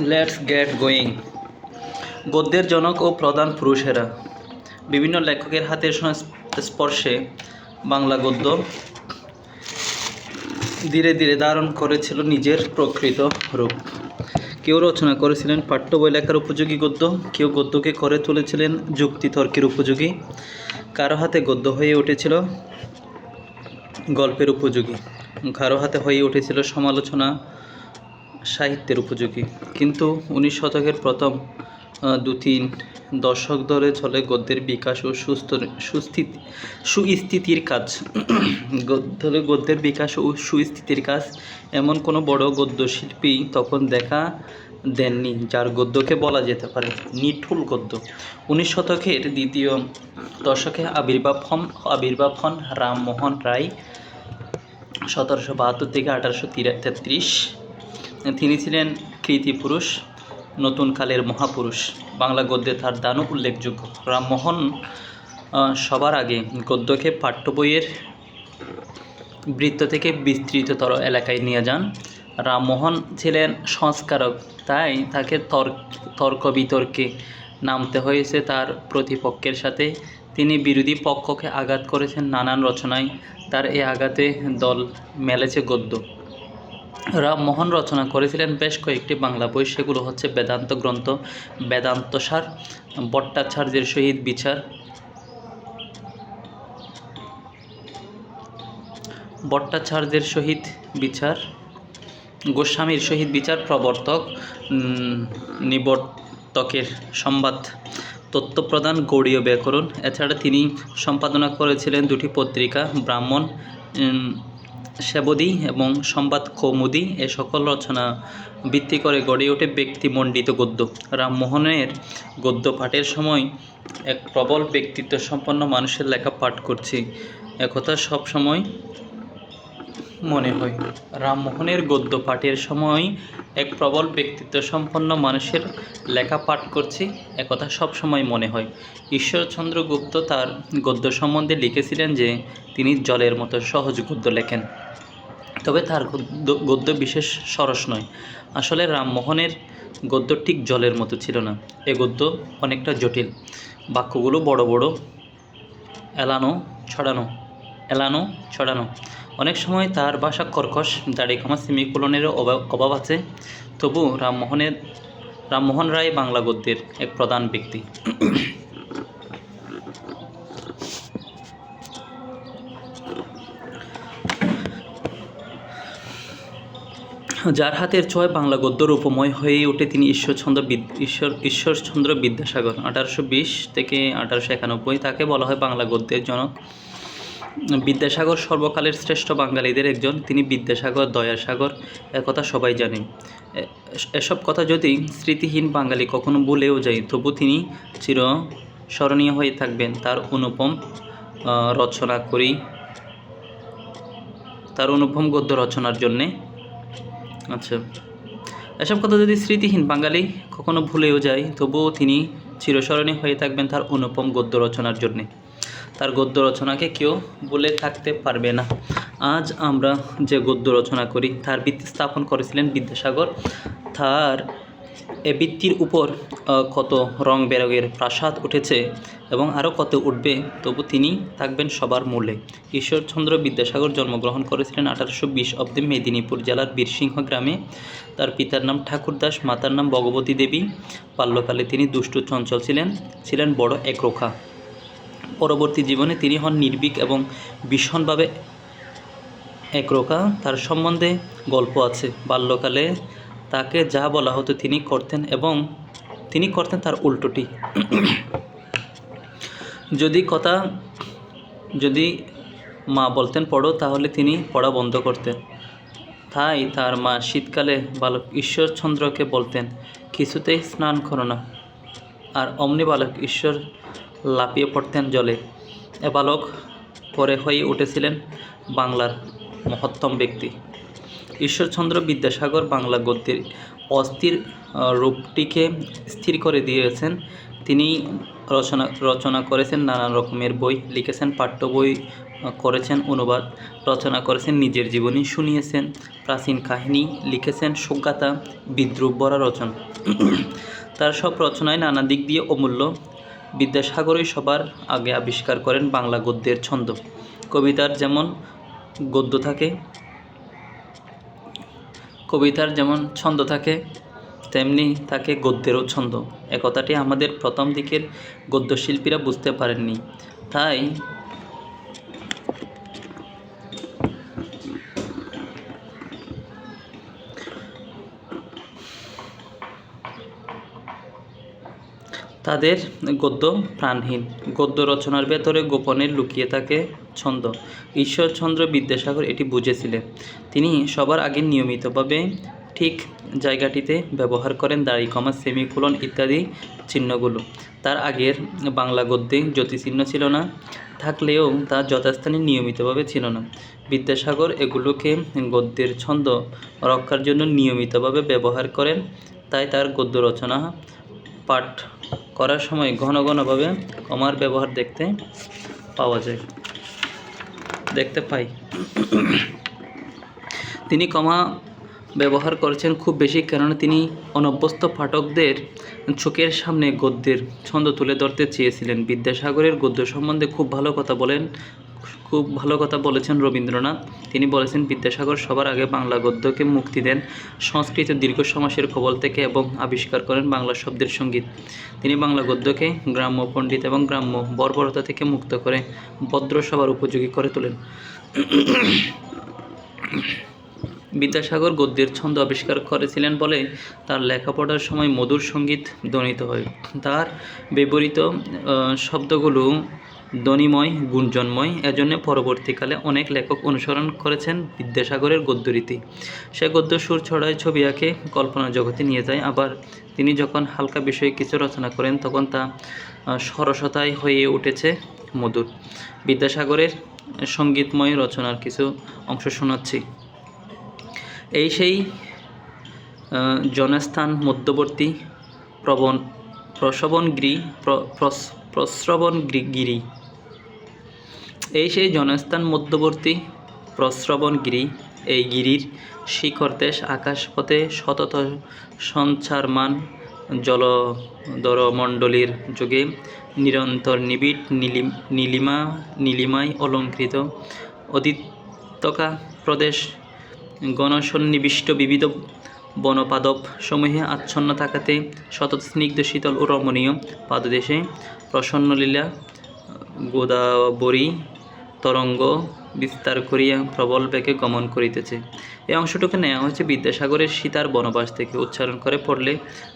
Let's get going. গদ্যের জনক ও প্রধান পুরুষেরা। বিভিন্ন লেখকের হাতের স্পর্শে বাংলা গদ্য ধীরে ধীরে ধারণ করেছিল নিজের প্রকৃত রূপ। কেউ রচনা করেছিলেন পাঠ্য বই লেখার উপযোগী গদ্য, কেউ গদ্যকে করে তুলেছিলেন যুক্তিতর্কের উপযোগী, কারো হাতে গদ্য হয়ে উঠেছিল গল্পের উপযোগী, কারো হাতে হয়ে উঠেছিল সমালোচনা সাহিত্যের উপযোগী। কিন্তু 19 শতকের প্রথম 2-3 দশক ধরে চলে গদ্যের বিকাশ ও সুস্থিতির কাজ। গদ্যের বিকাশ ও সুস্থিতির কাজ এমন কোনো বড় গদ্যশিল্পী তখন দেখা দেননি যার গদ্যকে বলা যেতে পারে নিঠুল গদ্য। 19 শতকের দ্বিতীয় দশকে আবির্ভাব হন রামমোহন রায় 1772 থেকে 1833। তিনি ছিলেন কৃতিপুরুষ, নতুন কালের মহাপুরুষ। বাংলা গদ্যে তার দানও উল্লেখযোগ্য। রামমোহন সবার আগে গদ্যকে পাঠ্য বইয়ের বৃত্ত থেকে বিস্তৃততর এলাকায় নিয়ে যান। রামমোহন ছিলেন সংস্কারক, তাই তাকে তর্ক বিতর্কে নামতে হয়েছে তার প্রতিপক্ষের সাথে। তিনি বিরোধী পক্ষকে আঘাত করেছেন নানান রচনায়। তার এই আঘাতে দল মেলেছে গদ্য। রামমোহন রচনা করেছিলেন বেশ কয়েকটি বাংলা বই। সেগুলো হচ্ছে বেদান্ত গ্রন্থ, বেদান্তসার, ভট্টাচার্যের সহিত বিচার, গোস্বামীর সহিত বিচার, প্রবর্তক, নিবর্তকের সংবাদ, তত্ত্বপ্রদান, গৌড়ীয় ব্যাকরণ। এছাড়া তিনি সম্পাদনা করেছিলেন 2টি পত্রিকা, ব্রাহ্মণ সেবদী এবং সংবাদ কৌমুদী। এ সকল রচনা ভিত্তি করে গড়ে ওঠে ব্যক্তিমণ্ডিত গদ্য। রামমোহনের গদ্য পাঠের সময় এক প্রবল ব্যক্তিত্ব সম্পন্ন মানুষের লেখা পাঠ করছি, একথা সব সময় মনে হয়। রামমোহনের গদ্য পাঠের সময় এক প্রবল ব্যক্তিত্ব সম্পন্ন মানুষের লেখা পাঠ করছি, একথা সব সময় মনে হয়। ঈশ্বরচন্দ্র গুপ্ত তার গদ্য সম্বন্ধে লিখেছিলেন যে তিনি জলের মতো সহজ গদ্য লেখেন, তবে তার গদ্য বিশেষ সরস নয়। আসলে রামমোহনের গদ্য ঠিক জলের মতো ছিল না। এ গদ্য অনেকটা জটিল, বাক্যগুলো বড় বড়, এলানো ছড়ানো। অনেক সময় তার ভাষা কর্কশ, দাড়িখামা সেমিকোলনেরও অভাব আছে। তবু রামমোহন রায় বাংলা গদ্যের এক প্রধান ব্যক্তি। যার হাতের ছোঁয়ায় বাংলা গদ্য রূপময় হয়ে ওঠে তিনি ঈশ্বরচন্দ্র বিদ্যাসাগর। 1820 থেকে 1891 তাকে বলা হয় বাংলা গদ্যের জনক। বিদ্যাসাগর সর্বকালের শ্রেষ্ঠ বাঙালিদের একজন। তিনি বিদ্যাসাগর, দয়াসাগর, একথা সবাই জানে। এসব কথা যদি স্মৃতিহীন বাঙালি কখনো ভুলেও যায়, তবু তিনি চিরস্মরণীয় হয়ে থাকবেন তার অনুপম গদ্য রচনার জন্যে। আচ্ছা, এসব কথা যদি স্মৃতিহীন বাঙালি কখনো ভুলেও যায়, তবুও তিনি চিরস্মরণীয় হয়ে থাকবেন তার অনুপম গদ্য রচনার জন্যে। তার গদ্য রচনাকে কেউ ভুলে থাকতে পারবে না। আজ আমরা যে গদ্য রচনা করি তার ভিত্তি স্থাপন করেছিলেন বিদ্যাসাগর। তার এ ভিত্তির উপর কত রং বেরঙের প্রাসাদ উঠেছে এবং আরও কত উঠবে, তবু তিনি থাকবেন সবার মূলে। ঈশ্বরচন্দ্র বিদ্যাসাগর জন্মগ্রহণ করেছিলেন 1820 অব্দে মেদিনীপুর জেলার বীরসিংহ গ্রামে। তার পিতার নাম ঠাকুরদাস, মাতার নাম ভগবতী দেবী। বাল্যকালে তিনি দুষ্টু চঞ্চল ছিলেন বড় একরোখা। পরবর্তী জীবনে তিনি হন নির্ভীক এবং ভীষণভাবে একরোখা। তার সম্বন্ধে গল্প আছে। বাল্যকালে তাকে যা বলা হতো তিনি করতেন এবং তিনি করতেন তার উল্টোটি। যদি মা বলতেন পড়ো, তাহলে তিনি পড়া বন্ধ করতেন। তাই তার মা শীতকালে বালক ঈশ্বরচন্দ্রকে বলতেন কিছুতেই স্নান করো না, আর অমনি বালক ঈশ্বর লাফিয়ে পড়তেন জলে। এ বালক পরে হয়ে উঠেছিলেন বাংলার মহত্তম ব্যক্তি। ঈশ্বরচন্দ্র বিদ্যাসাগর বাংলা গদ্যের অস্থির রূপটিকে স্থির করে দিয়েছেন তিনি রচনা করেছেন নানান রকমের বই, লিখেছেন পাঠ্য বই, করেছেন অনুবাদ, রচনা করেছেন নিজের জীবনী শুনিয়েছেন, প্রাচীন কাহিনী লিখেছেন, শোকগাথা, বিদ্রূপ ভরা রচনা। তার সব রচনায় নানা দিক দিয়ে অমূল্য। বিদ্যাসাগরই সবার আগে আবিষ্কার করেন বাংলা গদ্যের ছন্দ। কবিতার যেমন ছন্দ থাকে, তেমনি থাকে গদ্যেরও ছন্দ। একথাটি আমাদের প্রথম দিকের গদ্যশিল্পীরা বুঝতে পারেননি। তাই তাদের গদ্য প্রাণহীন। গদ্য রচনার ভেতরে গোপনে লুকিয়ে থাকে ছন্দ। ঈশ্বরচন্দ্র বিদ্যাসাগর এটি বুঝেছিলেন। তিনি সবার আগে নিয়মিতভাবে ঠিক জায়গাটিতে ব্যবহার করেন দাড়ি, কমা, সেমিকোলন ইত্যাদি চিহ্নগুলো। তার আগের বাংলা গদ্যে জ্যোতিচিহ্ন ছিল না, থাকলেও তা যথাস্থানে নিয়মিতভাবে ছিল না। বিদ্যাসাগর এগুলোকে গদ্যের ছন্দ রক্ষার জন্য নিয়মিতভাবে ব্যবহার করেন। তাই তার গদ্য রচনা পাঠ করার সময় ঘন ঘনভাবে কমার ব্যবহার দেখতে পাই। তিনি কমা ব্যবহার করেছেন খুব বেশি, কেননা তিনি অনভ্যস্ত পাঠকদের চোখের সামনে গদ্যের ছন্দ তুলে ধরতে চেয়েছিলেন। বিদ্যাসাগরের গদ্য সম্বন্ধে খুব ভালো কথা বলেছেন রবীন্দ্রনাথ। তিনি বলেছেন, বিদ্যাসাগর সবার আগে বাংলা গদ্যকে মুক্তি দেন সংস্কৃত দীর্ঘ সমাসের কবল থেকে এবং আবিষ্কার করেন বাংলা শব্দের সঙ্গীত। তিনি বাংলা গদ্যকে গ্রাম্য পণ্ডিত এবং গ্রাম্য বর্বরতা থেকে মুক্ত করে ভদ্র সবার উপযোগী করে তোলেন। বিদ্যাসাগর গদ্যের ছন্দ আবিষ্কার করেছিলেন বলে তার লেখাপড়ার সময় মধুর সঙ্গীত ধ্বনিত হয়। তার ব্যবহৃত শব্দগুলো ধ্বনিময়, গুঞ্জনময়। এজন্য পরবর্তীকালে অনেক লেখক অনুসরণ করেছেন বিদ্যাসাগরের গদ্যরীতি। সে গদ্য সুর ছড়ায়, ছবি আঁকে, কল্পনা জগতে নিয়ে যায়। আবার তিনি যখন হালকা বিষয়ে কিছু রচনা করেন তখন তা সরসতায় হয়ে উঠেছে মধুর। বিদ্যাসাগরের সঙ্গীতময় রচনার কিছু অংশ শোনাচ্ছি। এই সেই জনস্থান মধ্যবর্তী প্রস্রবণগিরি। এই সেই জনস্থান মধ্যবর্তী প্রস্রবণগিরি। এই গিরির শিখরদেশ আকাশপথে সতত সঞ্চারমান জলধরমণ্ডলীর যোগে নিরন্তর নিবিড় নীলিমায় অলঙ্কৃত। অদিত্যকা প্রদেশ গণসন্নিবিষ্ট বিবিধ বনপাদপ সমূহে আচ্ছন্ন থাকাতে সতত স্নিগ্ধ শীতল ও রমণীয় পাদদেশে প্রসন্নলীলা গোদাবরী তরঙ্গ বিস্তার করিয়া প্রবল বেগে গমন করিতেছে। এই অংশটুকু নেওয়া হয়েছে বিদ্যাসাগরের সীতার বনবাস থেকে। উচ্চারণ করে পড়লে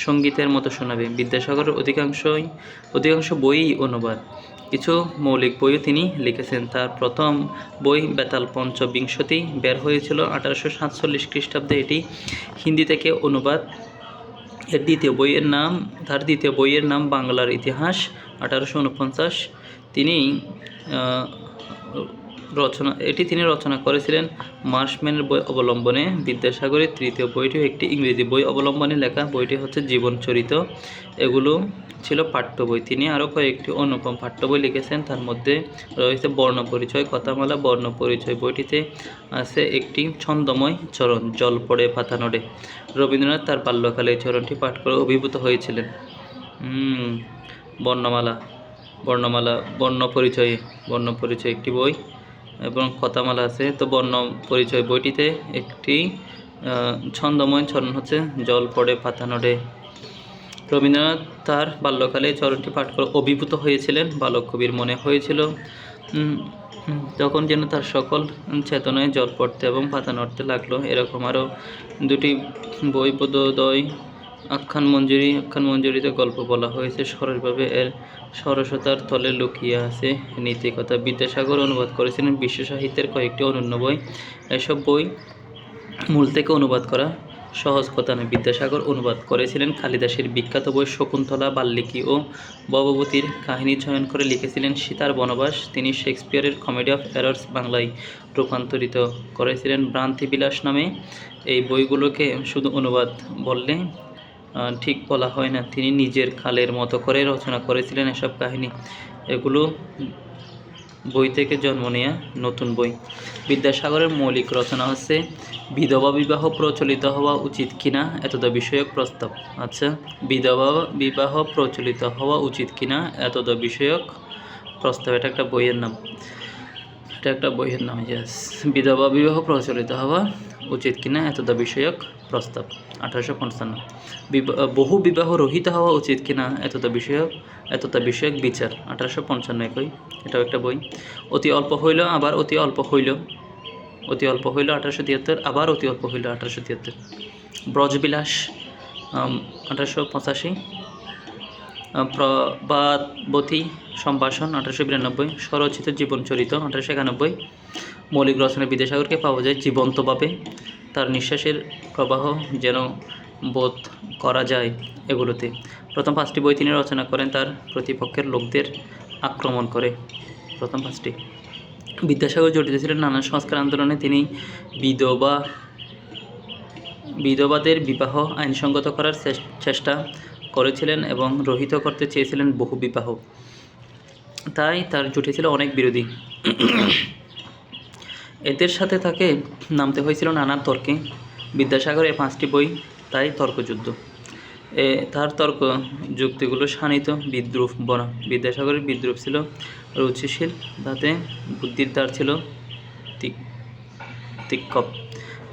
সঙ্গীতের মতো শোনাবে। বিদ্যাসাগরের অধিকাংশ বইই অনুবাদ। কিছু মৌলিক বইও তিনি লিখেছেন। তার প্রথম বই বেতাল পঞ্চবিংশতি বের হয়েছিল 1847 খ্রিস্টাব্দে। এটি হিন্দি থেকে অনুবাদ। তার দ্বিতীয় বইয়ের নাম বাংলার ইতিহাস, 1849। তিনি রচনা করেছিলেন মার্শম্যানের বই অবলম্বনে। বিদ্যাসাগরের তৃতীয় বইটিও একটি ইংরেজি বই অবলম্বনে লেখা। বইটি হচ্ছে জীবনচরিত। এগুলো ছিল পাঠ্য বই। তিনি আরও কয়েকটি অনুপম পাঠ্য বই লিখেছেন। তার মধ্যে রয়েছে বর্ণপরিচয়, কথামালা। বর্ণপরিচয় বইটিতে আছে একটি ছন্দময় চরণ, জল পড়ে পাতা নড়ে। রবীন্দ্রনাথ তার বাল্যকালে এই চরণটি পাঠ করে অভিভূত হয়েছিলেন। বর্ণপরিচয় একটি বই এবং কথামালা আছে। তো বর্ণপরিচয় বইটিতে একটি ছন্দময় চরণ হচ্ছে জল পড়ে পাতা নড়ে। রবীন্দ্রনাথ তার বাল্যকালে চরণটি পাঠ করে অভিভূত হয়েছিলেন। বালক কবির মনে হয়েছিল তখন যেন তার সকল চেতনায় জল পড়তে এবং পাতা নড়তে লাগলো। এরকম আরও দুটি বই, বোধোদয় আখ্যান মঞ্জুরিতে গল্প বলা হয়েছে সরসভাবে। এর সরসতার তলে লুকিয়ে আছে নীতিকথা। বিদ্যাসাগর অনুবাদ করেছিলেন বিশ্ব সাহিত্যের কয়েকটি অনন্য বই। এসব বই মূল থেকে অনুবাদ করা সহজ কথা নয়। বিদ্যাসাগর অনুবাদ করেছিলেন কালিদাসের বিখ্যাত বই শকুন্তলা, বাল্মীকি ও ভবভূতির কাহিনী চয়ন করে লিখেছিলেন সীতার বনবাস। তিনি শেক্সপিয়ারের কমেডি অফ এরর্স বাংলায় রূপান্তরিত করেছিলেন ভ্রান্তিবিলাস নামে। এই বইগুলোকে শুধু অনুবাদ বললে ঠিক বলা হয় না। তিনি নিজের কালের মতো করে রচনা করেছিলেন এসব কাহিনী। এগুলো বই থেকে জন্ম নেয়া নতুন বই। বিদ্যাসাগরের মৌলিক রচনা হচ্ছে বিধবা বিবাহ প্রচলিত হওয়া উচিত কিনা এতদ বিষয়ক প্রস্তাব। আচ্ছা, বিধবা বিবাহ প্রচলিত হওয়া উচিত কিনা এতদ বিষয়ক প্রস্তাব, এটা একটা বইয়ের নাম। ইয়েস, বিধবা বিবাহ প্রচলিত হওয়া উচিত কিনা এতদ বিষয়ক প্রস্তাব 1855। বহু বিবাহ রহিত হওয়া উচিত কিনা এতদ বিষয়ক বিচার 1855 একই, এটাও একটা বই। অতি অল্প হইল আবার অতি অল্প হইল 1873, আবার অতি অল্প হইল 1873। ব্রজবিলাস 1885। প্রভাবতী সম্ভাষণ 1892। স্বরচিত জীবনচরিত 1891। মৌলিক রচনা বিদ্যাসাগরকে পাওয়া যায় জীবন্তভাবে, তার নিঃশ্বাসের প্রবাহ যেন বোধ করা যায় এগুলোতে। প্রথম 5টি বই তিনি রচনা করেন তার প্রতিপক্ষের লোকদের আক্রমণ করে। প্রথম 5টি। বিদ্যাসাগর জড়িত ছিলেন নানা সংস্কার আন্দোলনে। তিনি বিধবাদের বিবাহ আইনসঙ্গত করার চেষ্টা করেছিলেন এবং রহিত করতে চেয়েছিলেন বহু বিবাহ। তাই তার জুটেছিল অনেক বিরোধী। এদের সাথে তাকে নামতে হয়েছিল নানা তর্কে। বিদ্যাসাগরের 5টি বই তাই তর্কযুদ্ধ। তার তর্ক যুক্তিগুলো শানিত বিদ্রুপ বনা। বিদ্যাসাগরের বিদ্রুপ ছিল রুচিশীল, তাতে বুদ্ধির দ্বার ছিল তিক্কপ।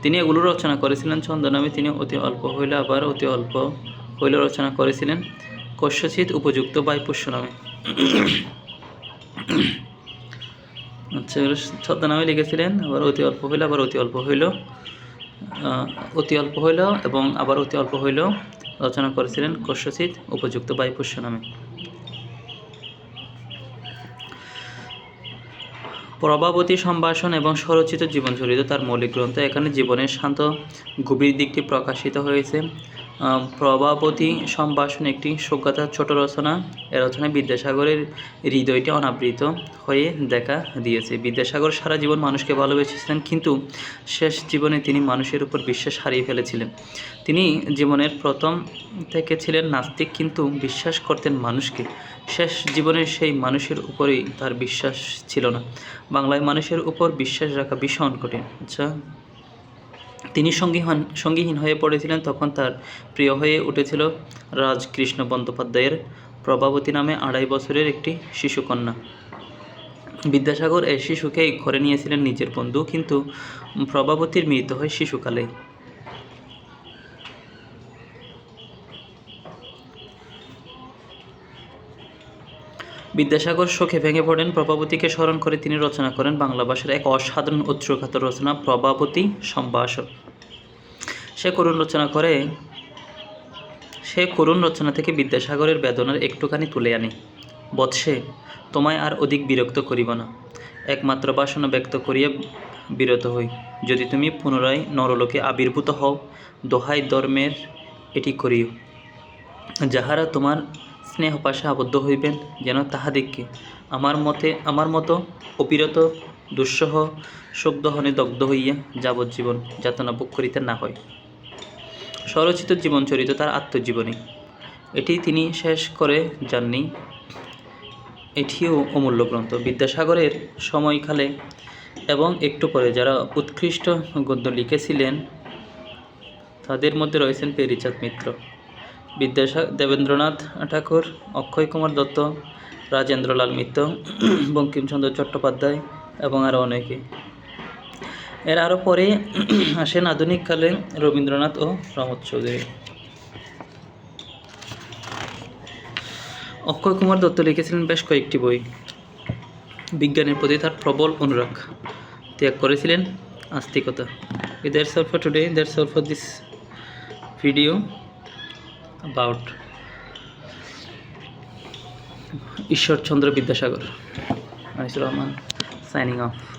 তিনি এগুলো রচনা করেছিলেন ছন্দনামে। তিনি অতি অল্প হইলে আবার অতি অল্প হইলে রচনা করেছিলেন কস্যচিৎ উপযুক্ত বায়ুপুষ্য নামে। আচ্ছা, ছদ্মনামে লিখেছিলেন। আবার অতি অল্প হইল, আবার অতি অল্প হইল, এবং আবার অতি অল্প হইল রচনা করেছিলেন কস্যচিৎ উপযুক্ত বায়ুপুষ্য নামে। প্রভাবতী সম্ভাষণ এবং স্বরচিত জীবনচরিত তার মৌলিক গ্রন্থ। এখানে জীবনের শান্ত গভীর দিকটি প্রকাশিত হয়েছে। প্রভাবতী সম্ভাষণ একটি শোকগাথার ছোট রচনা। এ রচনায় বিদ্যাসাগরের হৃদয়টি অনাবৃত হয়ে দেখা দিয়েছে। বিদ্যাসাগর সারা জীবন মানুষকে ভালোবেসেছিলেন, কিন্তু শেষ জীবনে তিনি মানুষের উপর বিশ্বাস হারিয়ে ফেলেছিলেন। তিনি জীবনের প্রথম থেকে ছিলেন নাস্তিক, কিন্তু বিশ্বাস করতেন মানুষকে। শেষ জীবনের সেই মানুষের উপরেই তার বিশ্বাস ছিল না। বাংলায় মানুষের উপর বিশ্বাস রাখা ভীষণ কঠিন। আচ্ছা, তিনি সঙ্গীহীন হয়ে পড়েছিলেন। তখন তার প্রিয় হয়ে উঠেছিল রাজকৃষ্ণ বন্দ্যোপাধ্যায়ের প্রভাবতী নামে 2.5 বছরের একটি শিশুকন্যা। বিদ্যাসাগর এই শিশুকেই ঘরে নিয়েছিলেন নিজের বন্ধু, কিন্তু প্রভাবতীর মৃত্যু হয় শিশুকালেই। বিদ্যাসাগর শোকে ভেঙে পড়েন। প্রভাবতীকে স্মরণ করে তিনি রচনা করেন বাংলা ভাষার এক অসাধারণ উৎসর্গীত রচনা প্রভাবতী সম্ভাষণ। সে করুণ রচনা থেকে বিদ্যাসাগরের বেদনার একটুখানি তুলে আনি। বৎসে, তোমায় আর অধিক বিরক্ত করিব না, একমাত্র বাসনা ব্যক্ত করিয়া বিরত হই। যদি তুমি পুনরায় নরলোকে আবির্ভূত হও, দোহাই ধর্মের এটি করিও। যাহারা তোমার স্নেহপাশে আবদ্ধ হইবেন, যেন তাহাদিগকে আমার মতো অবিরত দুঃসহ শোকদহনে দগ্ধ হইয়া যাবজ্জীবন যাতনা ভোগ করিতে না হয়। স্বরচিত জীবনচরিত তার আত্মজীবনী। এটি তিনি শেষ করে যাননি। এটিও অমূল্য গ্রন্থ। বিদ্যাসাগরের সময়কালে এবং একটু পরে যারা উৎকৃষ্ট গদ্য লিখেছিলেন তাদের মধ্যে রয়েছেন পেরিচাঁদ মিত্র, দেবেন্দ্রনাথ ঠাকুর, অক্ষয় কুমার দত্ত, রাজেন্দ্রলাল মিত্র, বঙ্কিমচন্দ্র চট্টোপাধ্যায় এবং আরও অনেকে। এর আরও পরে আসেন আধুনিককালে রবীন্দ্রনাথ ও প্রমোদ চৌধুরী। অক্ষয় কুমার দত্ত লিখেছিলেন বেশ কয়েকটি বই। বিজ্ঞানের প্রতি তার প্রবল অনুরাগ, ত্যাগ করেছিলেন আস্তিকতা। That's all for today. That's all for this video about Ishwarchandra Vidyasagar. Anisur Rahman signing off.